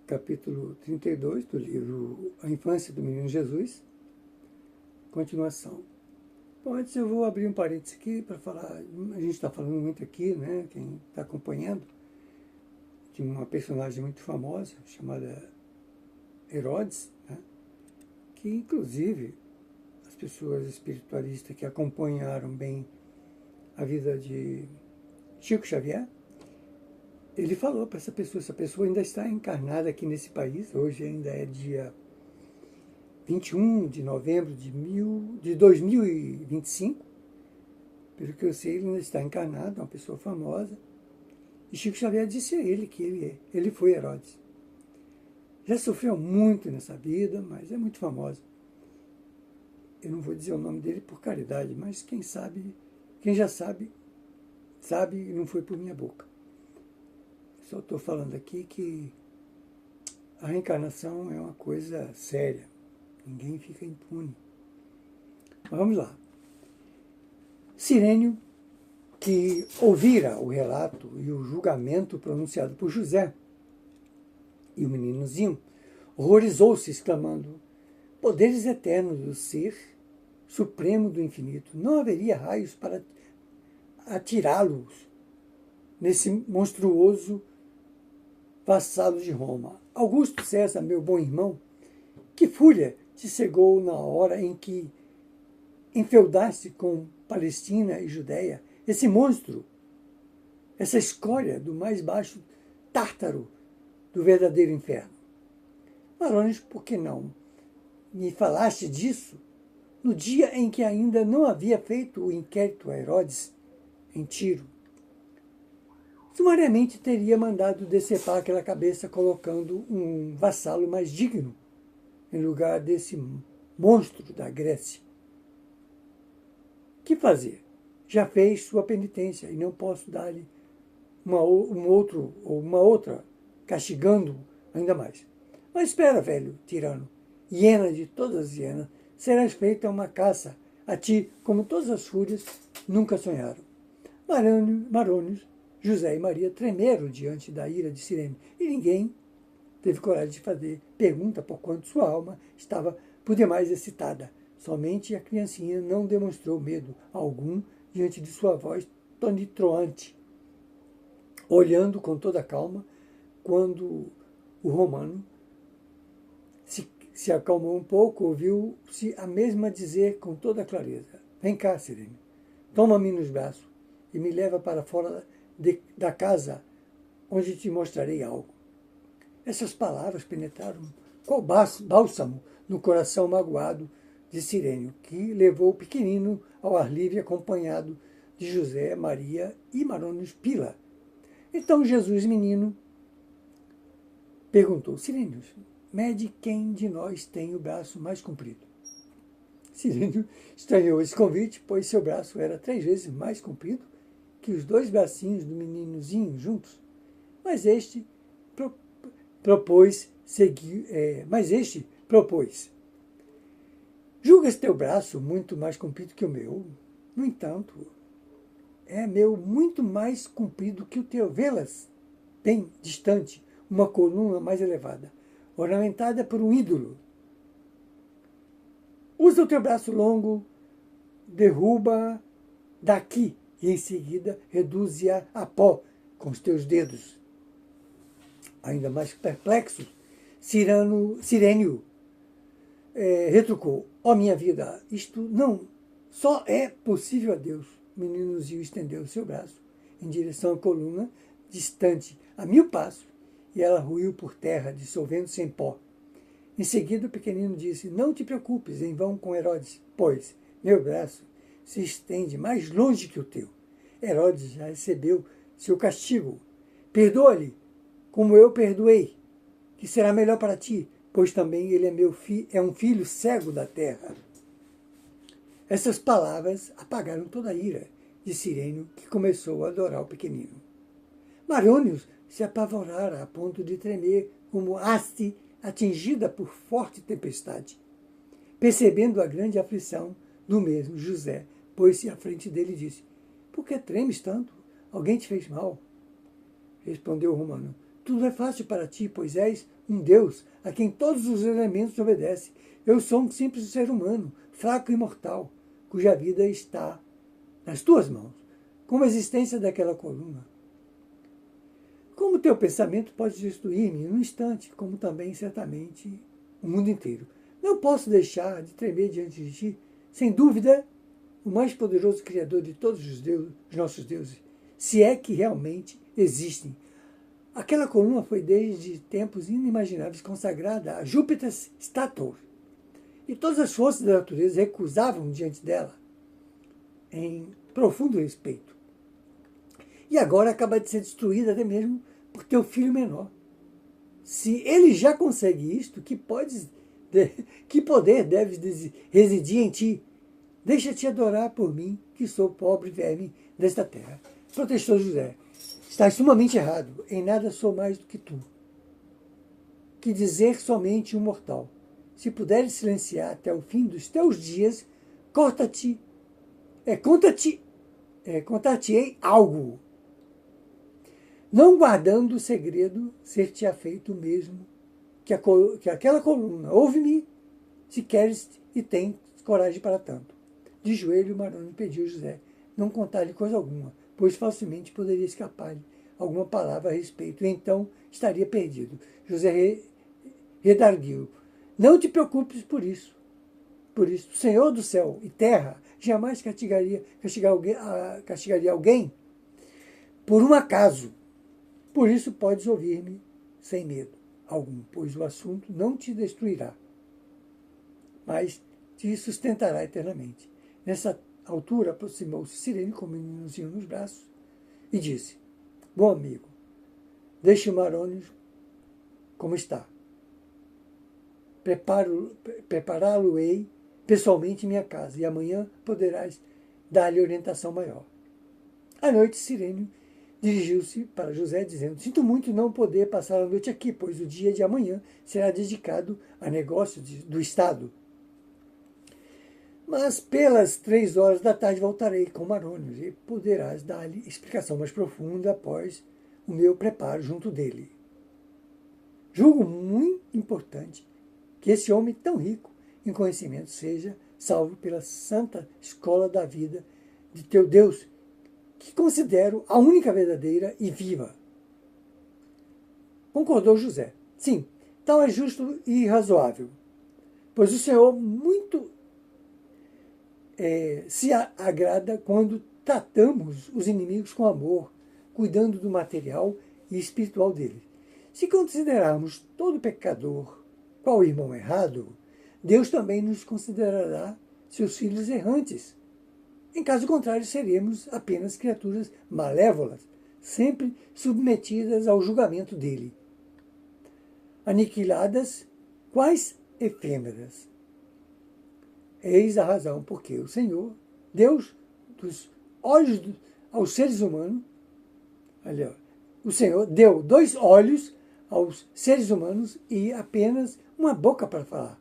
capítulo 32 do livro A Infância do Menino Jesus, continuação. Bom, antes eu vou abrir um parênteses aqui para falar, a gente está falando muito aqui, né, quem está acompanhando, de uma personagem muito famosa, chamada Herodes, né, que inclusive as pessoas espiritualistas que acompanharam bem a vida de Chico Xavier, ele falou para essa pessoa ainda está encarnada aqui nesse país, hoje ainda é dia 21 de novembro de 2025, pelo que eu sei, ele ainda está encarnado, é uma pessoa famosa, e Chico Xavier disse a ele que ele foi Herodes. Já sofreu muito nessa vida, mas é muito famoso. Eu não vou dizer o nome dele por caridade, mas quem sabe, quem já sabe, sabe e não foi por minha boca. Só estou falando aqui que a reencarnação é uma coisa séria. Ninguém fica impune. Mas vamos lá. Cirênio, que ouvira o relato e o julgamento pronunciado por José e o meninozinho, horrorizou-se, exclamando: poderes eternos do ser supremo do infinito, não haveria raios para atirá-los nesse monstruoso vassalo de Roma. Augusto César, meu bom irmão, que fúria te cegou na hora em que enfeudaste com Palestina e Judéia, esse monstro, essa escória do mais baixo tártaro do verdadeiro inferno. Marones, por que não me falaste disso no dia em que ainda não havia feito o inquérito a Herodes em Tiro? Sumariamente teria mandado decepar aquela cabeça, colocando um vassalo mais digno em lugar desse monstro da Grécia. Que fazer? Já fez sua penitência e não posso dar-lhe uma outra, castigando ainda mais. Mas espera, velho tirano, hiena de todas as hienas, serás feita uma caça a ti, como todas as fúrias nunca sonharam. Marônios, José e Maria tremeram diante da ira de Cirene, e ninguém teve coragem de fazer pergunta, porquanto sua alma estava por demais excitada. Somente a criancinha não demonstrou medo algum diante de sua voz tonitruante, olhando com toda calma, quando o romano se acalmou um pouco, ouviu-se a mesma dizer com toda clareza: vem cá, Cirene, toma-me nos braços e me leva para fora da casa, onde te mostrarei algo. Essas palavras penetraram qual bálsamo no coração magoado de Cirênio, que levou o pequenino ao ar livre, acompanhado de José, Maria e Marônios Pila. Então Jesus, menino, perguntou: Cirênio, mede quem de nós tem o braço mais comprido. Cirênio estranhou esse convite, pois seu braço era 3 vezes mais comprido que os 2 bracinhos do meninozinho juntos. Mas este propôs: julgas teu braço muito mais comprido que o meu? No entanto, é meu muito mais comprido que o teu. Vê-las bem distante, uma coluna mais elevada, ornamentada por um ídolo. Usa o teu braço longo, derruba daqui, e em seguida reduz-a a pó com os teus dedos. Ainda mais perplexo, Cirênio retrucou: ó minha vida, isto não só é possível a Deus. O meninozinho estendeu o seu braço em direção à coluna, distante a 1000 passos, e ela ruiu por terra, dissolvendo-se em pó. Em seguida, o pequenino disse: não te preocupes em vão com Herodes, pois meu braço se estende mais longe que o teu. Herodes já recebeu seu castigo. Perdoa-lhe, como eu perdoei, que será melhor para ti, pois também ele é um filho cego da terra. Essas palavras apagaram toda a ira de Cirênio, que começou a adorar o pequenino. Marônios se apavorara a ponto de tremer como haste atingida por forte tempestade. Percebendo a grande aflição do mesmo, José pôs-se à frente dele e disse: por que tremes tanto? Alguém te fez mal? Respondeu o romano: tudo é fácil para ti, pois és um Deus a quem todos os elementos obedecem. Eu sou um simples ser humano, fraco e mortal, cuja vida está nas tuas mãos, como a existência daquela coluna. Como teu pensamento pode destruir-me num instante, como também, certamente, o mundo inteiro. Não posso deixar de tremer diante de ti, sem dúvida, o mais poderoso Criador de todos os nossos deuses, se é que realmente existem. Aquela coluna foi desde tempos inimagináveis consagrada a Júpiter Stator, e todas as forças da natureza recusavam diante dela, em profundo respeito. E agora acaba de ser destruída até mesmo por teu filho menor. Se ele já consegue isto, que poder deve residir em ti? Deixa-te adorar por mim, que sou pobre verme desta terra. Protestou José. Estás sumamente errado. Em nada sou mais do que tu. Que dizer somente um mortal. Se puderes silenciar até o fim dos teus dias, contar-te-ei algo. Não guardando o segredo, ser-te-á feito o mesmo que aquela coluna. Ouve-me, se queres e tens coragem para tanto. De joelho, Maroni pediu a José não contar-lhe coisa alguma, pois facilmente poderia escapar-lhe alguma palavra a respeito, e então estaria perdido. José redarguiu. Não te preocupes por isso. Por isso, o Senhor do céu e terra jamais castigaria alguém por um acaso. Por isso podes ouvir-me sem medo algum, pois o assunto não te destruirá, mas te sustentará eternamente. Nessa altura aproximou-se Cirene com o meninozinho nos braços e disse: bom amigo, deixe o Maroni como está. Prepará-lo-ei pessoalmente em minha casa, e amanhã poderás dar-lhe orientação maior. À noite, Cirene dirigiu-se para José, dizendo: sinto muito não poder passar a noite aqui, pois o dia de amanhã será dedicado a negócios do Estado. Mas pelas 3 horas da tarde voltarei com Marônios e poderás dar-lhe explicação mais profunda após o meu preparo junto dele. Julgo muito importante que esse homem tão rico em conhecimento seja salvo pela santa escola da vida de teu Deus, que considero a única verdadeira e viva. Concordou José. Sim, tal é justo e razoável, pois o Senhor muito se agrada quando tratamos os inimigos com amor, cuidando do material e espiritual deles. Se considerarmos todo pecador qual irmão errado, Deus também nos considerará seus filhos errantes. Em caso contrário, seremos apenas criaturas malévolas, sempre submetidas ao julgamento dele. Aniquiladas, quais efêmeras. Eis a razão porque o Senhor, Deus dos olhos aos seres humanos, o Senhor deu 2 olhos aos seres humanos e apenas uma boca para falar,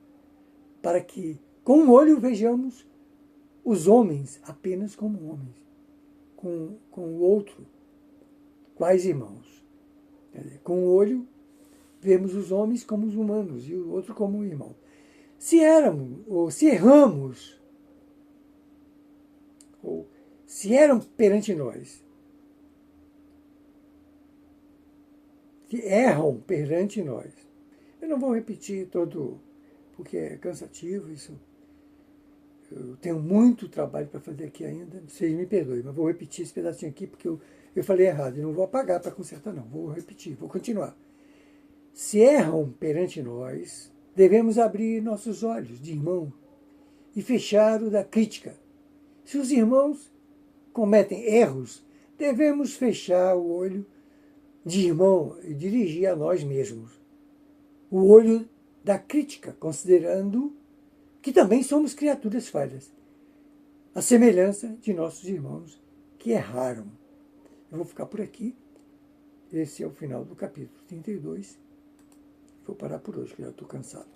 para que com um olho vejamos os homens apenas como homens, com o outro, quais irmãos. Com o olho, vemos os homens como os humanos e o outro como um irmão. Se erramos, ou se eram perante nós, que erram perante nós. Eu não vou repetir todo, porque é cansativo isso. Eu tenho muito trabalho para fazer aqui ainda, vocês me perdoem, mas vou repetir esse pedacinho aqui porque eu falei errado, eu não vou apagar para consertar não, vou repetir, vou continuar. Se erram perante nós, devemos abrir nossos olhos de irmão e fechar o da crítica. Se os irmãos cometem erros, devemos fechar o olho de irmão e dirigir a nós mesmos o olho da crítica, considerando que também somos criaturas falhas, a semelhança de nossos irmãos que erraram. Eu vou ficar por aqui. Esse é o final do capítulo 32. Vou parar por hoje, que já estou cansado.